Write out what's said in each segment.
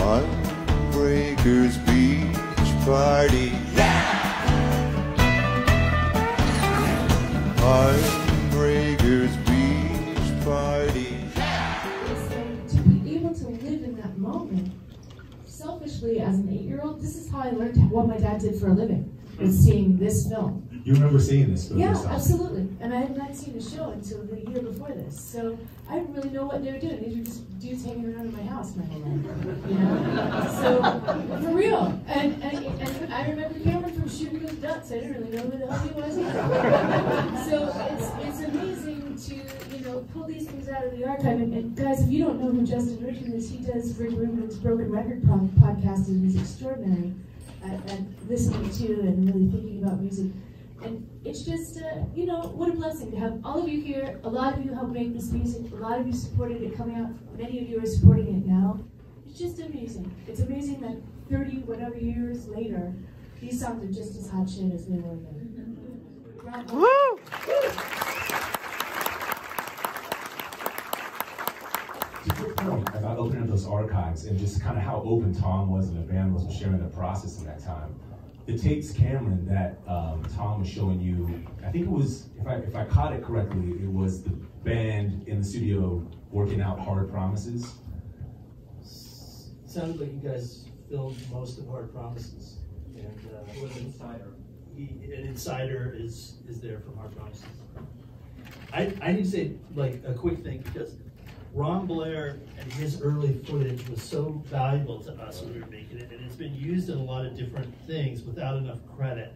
Heartbreakers Beach Party. Heartbreakers Beach Party. So to be able to live in that moment, selfishly as an 8-year-old, this is how I learned what my dad did for a living, was seeing this film. You remember seeing this film? Yeah, absolutely. And I had not seen the show until the year before this. So I didn't really know what they were doing. These were just dudes hanging around in my house my whole life, you know? So, for real. And I remember Cameron from Shooting with Ducks. I didn't really know who the hell he was either. So it's amazing to, you know, pull these things out of the archive. And guys, if you don't know who Justin Richmond is, he does Rick Rubin's Broken Record podcast, and he's extraordinary at listening to and really thinking about music. And it's just, you know, what a blessing to have all of you here. A lot of you helped make this music. A lot of you supported it coming out. Many of you are supporting it now. It's just amazing. It's amazing that 30 whatever years later, these songs are just as hot shit as they were then. Woo! To your point about opening up those archives and just kind of how open Tom was and the band was for sharing the process in that time. The tapes, Cameron, that Tom was showing you, I think it was, if I caught it correctly, it was the band in the studio working out Hard Promises. Sounded like you guys filmed most of Hard Promises. And was an insider. An insider is there from Hard Promises. I need to say like a quick thing, because Ron Blair and his early footage was so valuable to us when we were making it, and it's been used in a lot of different things without enough credit.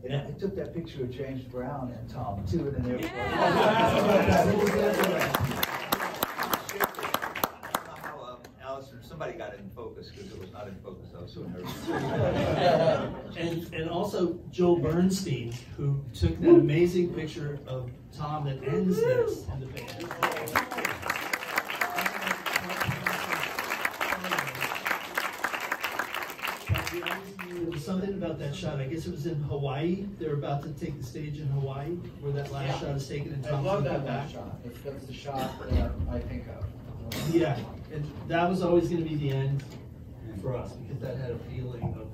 And I took that picture of James Brown and Tom too, and there. Somehow, Allison, somebody got it in focus because it was not in focus. I was so nervous. and also Joel Bernstein, who took that amazing picture of Tom that ends this in the band. There was something about that shot. I guess it was in Hawaii. They were about to take the stage in Hawaii, where that last shot is taken. And I love that last shot. That's the shot that I think of. Yeah, and that was always going to be the end for us, because that had a feeling of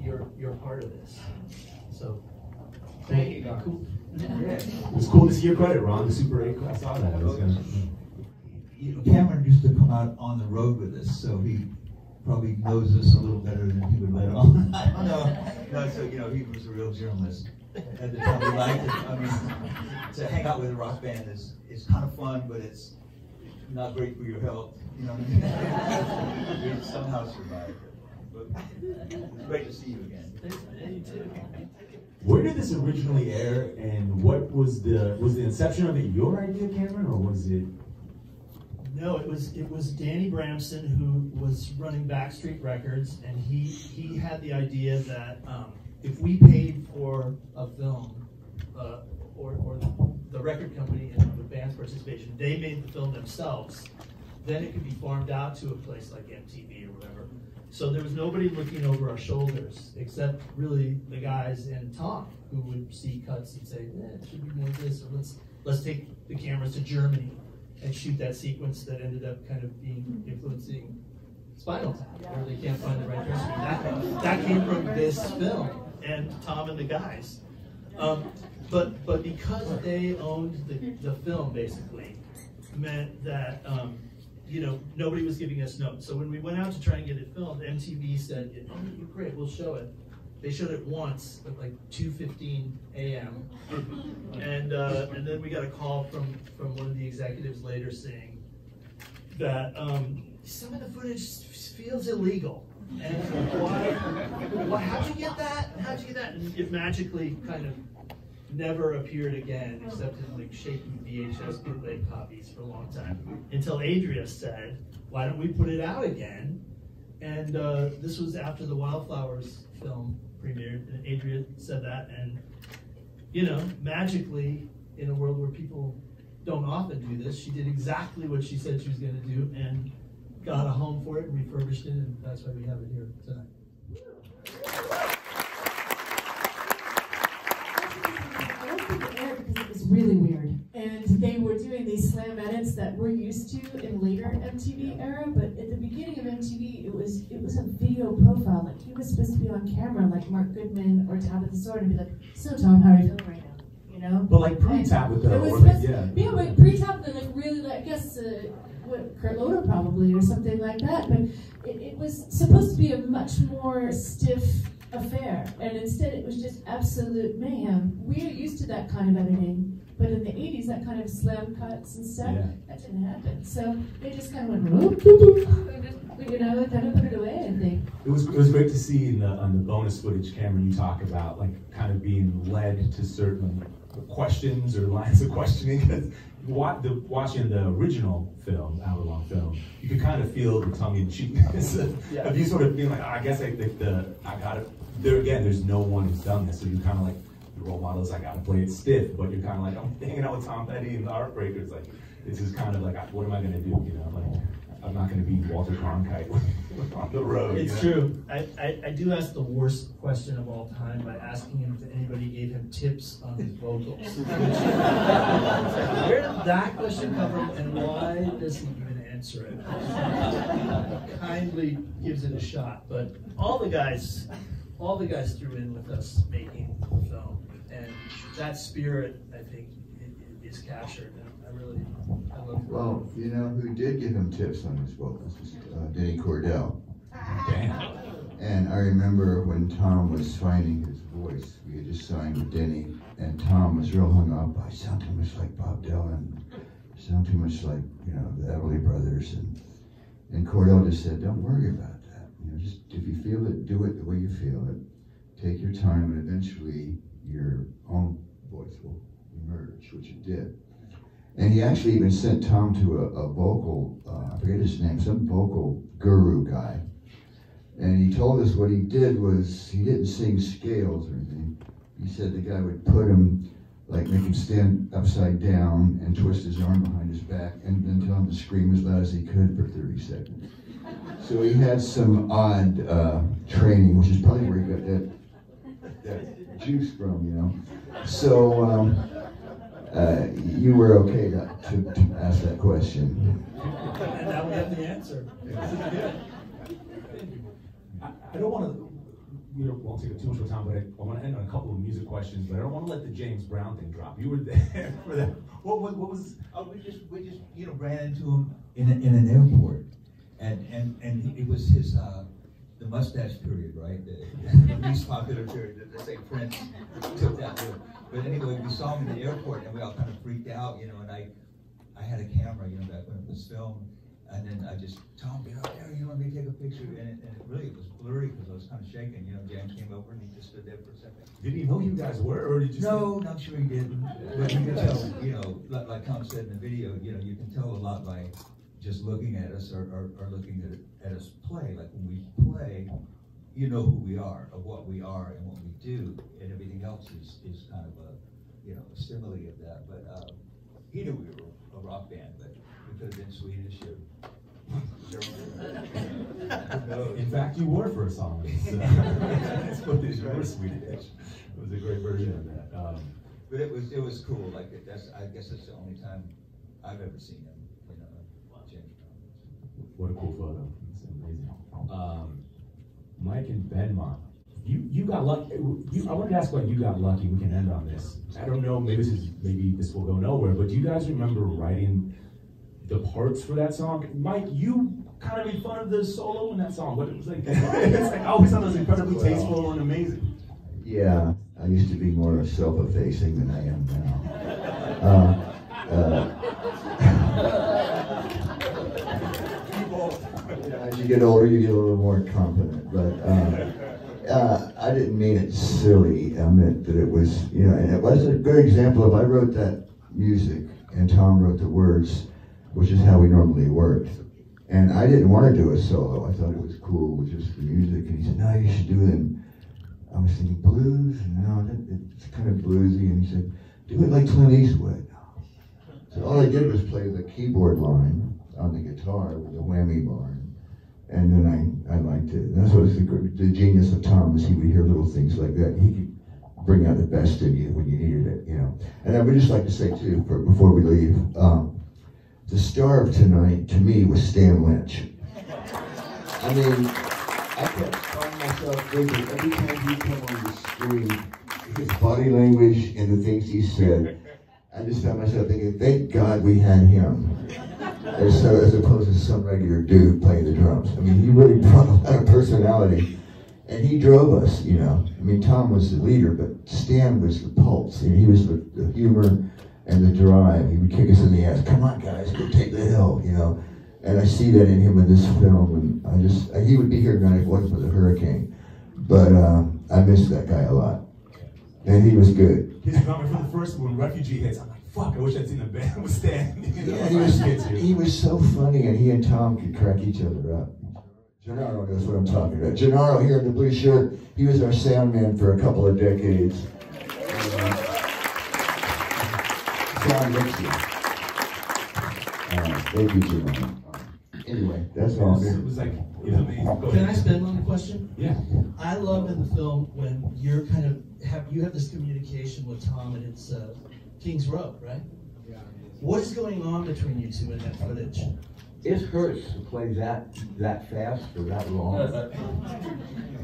you're part of this. So, thank you, guys. Cool. It was cool to see your credit, Ron. The Super 8 class saw that. You know, Cameron used to come out on the road with us, so he probably knows us a little better than he would let on. No, so, you know, he was a real journalist. At the time, we liked it. I mean, to hang out with a rock band is kind of fun, but it's not great for your health. You know what I mean? We somehow survived. But it's great to see you again. Yeah, you too. Where did this originally air, and what was the inception of it your idea, Cameron, or was it? No, it was Danny Bramson, who was running Backstreet Records, and he had the idea that if we paid for a film, or the record company and the band's participation, they made the film themselves, then it could be farmed out to a place like MTV or whatever. So there was nobody looking over our shoulders except really the guys and Tom, who would see cuts and say, it should be more of this, or let's take the cameras to Germany and shoot that sequence that ended up kind of being influencing Spinal Tap, where they can't find the right person. That came from this film and Tom and the guys. But because they owned the film, basically, meant that you know, nobody was giving us notes. So when we went out to try and get it filmed, MTV said, "Oh, great, we'll show it." They showed it once at like 2:15 a.m. and then we got a call from one of the executives later saying that some of the footage feels illegal. And why? How'd you get that? How'd you get that? And it magically kind of never appeared again, except in like shaky VHS bootleg copies for a long time, until Adria said, "Why don't we put it out again?" And this was after the Wildflowers film premiered, and Adria said that, and you know, magically, in a world where people don't often do this, she did exactly what she said she was going to do, and got a home for it and refurbished it, and that's why we have it here tonight. Because it was really weird, and they were doing these slam edits that we're used to in later MTV era. But at the beginning of MTV, it was it was a video profile. Like he was supposed to be on camera, like Mark Goodman or Tabitha the Sword, and be like, "So Tom, how are you feeling right now?" You know. But like pre-Tabitha, it was or like, supposed yeah. but pre-Tabitha, like really, like, I guess what Kurt Loder probably or something like that. But it was supposed to be a much more stiff affair, and instead it was just absolute mayhem. We're used to that kind of editing. But in the 80s, that kind of slam cuts and stuff, that didn't happen. So they just kind of went, whoop, whoop, whoop, and just, you know, kind of put it away, I think. It was great to see on the bonus footage, Cameron, you talk about like kind of being led to certain questions or lines of questioning. Because watching the original film, hour-long film, you could kind of feel the tongue-in-cheekness of you sort of being like, oh, I guess I got it. There again, there's no one who's done this, so you kind of like, the role models, I gotta play it stiff, but you're kind of like, I'm hanging out with Tom Petty and the Heartbreakers. Like, it's just kind of like, what am I gonna do? You know, like, I'm not gonna be Walter Cronkite on the road. It's true. I do ask the worst question of all time by asking him if anybody gave him tips on his vocals. Where did that question come from, and why does he even answer it? Kindly gives it a shot, but all the guys threw in with us making the film, and that spirit, I think, is captured, and I love it. Well, you know who did give him tips on his vocals was Denny Cordell. Damn. And I remember when Tom was finding his voice, we had just signed with Denny, and Tom was real hung up. I sound too much like Bob Dylan, I sound too much like, you know, the Everly Brothers, and Cordell just said, don't worry about that. You know, just if you feel it, do it the way you feel it. Take your time, and eventually your own voice will emerge, which it did. And he actually even sent Tom to a vocal, I forget his name, some vocal guru guy. And he told us what he did was, he didn't sing scales or anything. He said the guy would put him, like make him stand upside down and twist his arm behind his back, and then tell him to scream as loud as he could for 30 seconds. So he had some odd training, which is probably where he got that juice from, you know. So you were okay to ask that question. And now we have the answer. I don't want to, we won't take up too much of time, but I want to end on a couple of music questions, but I don't want to let the James Brown thing drop. You were there for that. What was? Oh, we just you know, ran into him in an airport, and it was his the mustache period, right? The least popular period. They say Prince took that too. But anyway, we saw him in the airport, and we all kind of freaked out, you know. And I had a camera, you know, back when it was filmed. And then I just, Tom, get out there, you want me to take a picture? And it really was blurry because I was kind of shaking. You know, James came over and he just stood there for a second. Did he know you guys were, or did you just? No, not sure he did. But you can tell, you know, like Tom said in the video, you know, you can tell a lot by just looking at us or looking at us play. Like when we play, you know who we are, of what we are and what we do, and everything else is kind of a, you know, a simile of that. But he knew we were a rock band, but we could have been Swedish or German. In fact, you were for a song. That's what you were Swedish. It was a great version of that. But it was cool. Like I guess that's the only time I've ever seen him. You know, James Brown. What a cool photo. It's amazing. Mike and Benmont, you got lucky. I wanted to ask about You Got Lucky. We can end on this. I don't know. Maybe this will go nowhere. But do you guys remember writing the parts for that song? Mike, you kind of made fun of the solo in that song. But it was like, it's like I always thought it was incredibly tasteful and amazing. Yeah, I used to be more self-effacing than I am now. As you get older, you get a little more confident, but I didn't mean it silly. I meant that it was, you know, and it was a good example of, I wrote that music and Tom wrote the words, which is how we normally worked. And I didn't want to do a solo. I thought it was cool with just the music. And he said, no, you should do it. And I was thinking, blues? No, it's kind of bluesy. And he said, do it like Clint Eastwood. So all I did was play the keyboard line on the guitar with a whammy bar. And then I liked it. And that's what was the genius of Tom, is he would hear little things like that. He could bring out the best in you when you needed it, you know. And I would just like to say, too, before we leave, the star of tonight, to me, was Stan Lynch. I mean, I kept calling myself thinking every time he came on the screen, his body language and the things he said, I just found myself thinking, thank God we had him. As opposed to some regular dude playing the drums. I mean, he really brought a lot of personality. And he drove us, you know. I mean, Tom was the leader, but Stan was the pulse. And he was the humor and the drive. He would kick us in the ass. Come on, guys, go take the hill, you know. And I see that in him in this film. And he would be here tonight if it wasn't for the hurricane. But I miss that guy a lot. And he was good. His drummer for the first one, Refugee Hits. I'm like, fuck, I wish I'd seen the band with Stan. Yeah, he was so funny, and he and Tom could crack each other up. Gennaro knows what I'm talking about. Gennaro here in the blue shirt, he was our sound man for a couple of decades. John Nixon. Thank you, Gennaro. Anyway, that's all. It was like, you know, Can I spin on the question? Yeah. I love in the film when you're kind of you have this communication with Tom, and it's King's Road, right? Yeah. What is going on between you two in that footage? It hurts to play that fast for that long.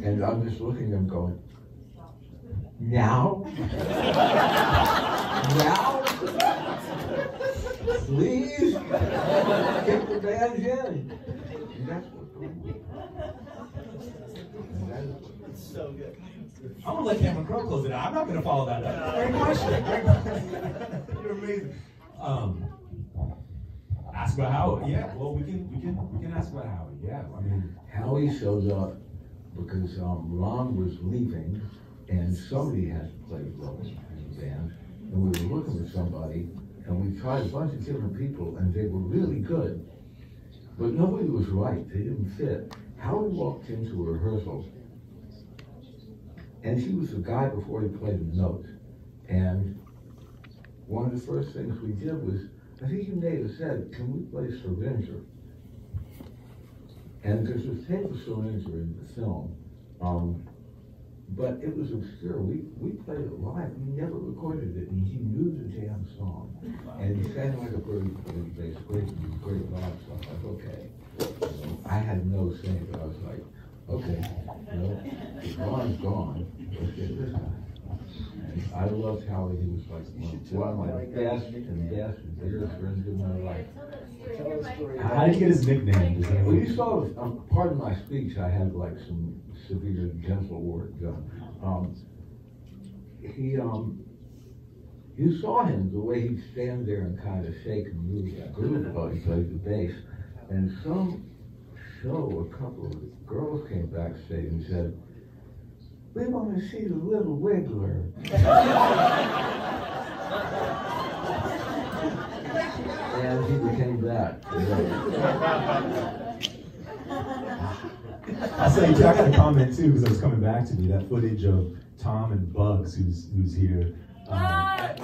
And I'm just looking at him going, now? Now? Please? Get the band in. And that's what's going on. It's so good. I'm gonna let Cameron Crowe close it out. I'm not gonna follow that up. Great question. You're amazing. Ask about Howie. Yeah. Well, we can ask about Howie. Yeah. I mean, Howie shows up because Ron was leaving, and somebody had to play the role in the band, and we were looking for somebody, and we tried a bunch of different people, and they were really good, but nobody was right. They didn't fit. Howie walked into a rehearsal, and he was the guy before he played the note, and one of the first things we did was, I think he may have said, can we play Syringer? And there's a tape of Syringer in the film, but it was obscure. We played it live. We never recorded it, and he knew the damn song. And he sang like a bird, basically. He was great live stuff. I was okay. I had no say, but I was like, okay, you know, if Ron's gone, let's get this guy. And I loved how he was like one of my best and biggest friends in my life. how did you get his nickname? Well, you saw, part of my speech, I had like some severe dental work done. You saw him, the way he'd stand there and kind of shake and move that groove while he played the bass. And some show, a couple of girls came backstage and said, we want to see the little wiggler. And he became that. I'll say, I got a comment too, because it was coming back to me, that footage of Tom and Bugs, who's here. At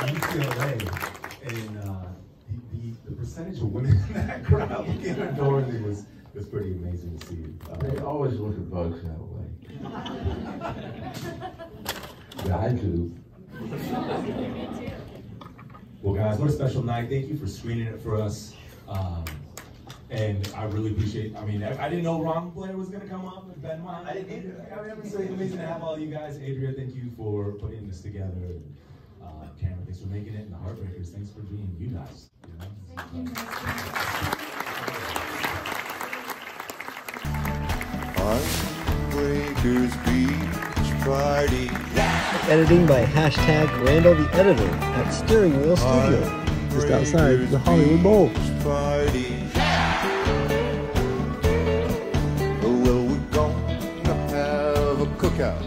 UCLA, and the percentage of women in that crowd looking adoring me was pretty amazing to see. They always look at Bugs that way. Yeah, I do. Well, guys, what a special night. Thank you for screening it for us. And I really appreciate, I mean, I didn't know Ron Blair was going to come up with Ben Mine. I didn't either. It's amazing to have all you guys. Adria, thank you for putting this together. And, Cameron, thanks for making it. And the Heartbreakers, thanks for being you guys. You know? Thank you. Heartbreakers Beach Party. Editing by #Randall the Editor at Steering Wheel Studio, just outside the Hollywood Bowl. Party. Well, we're gonna have a cookout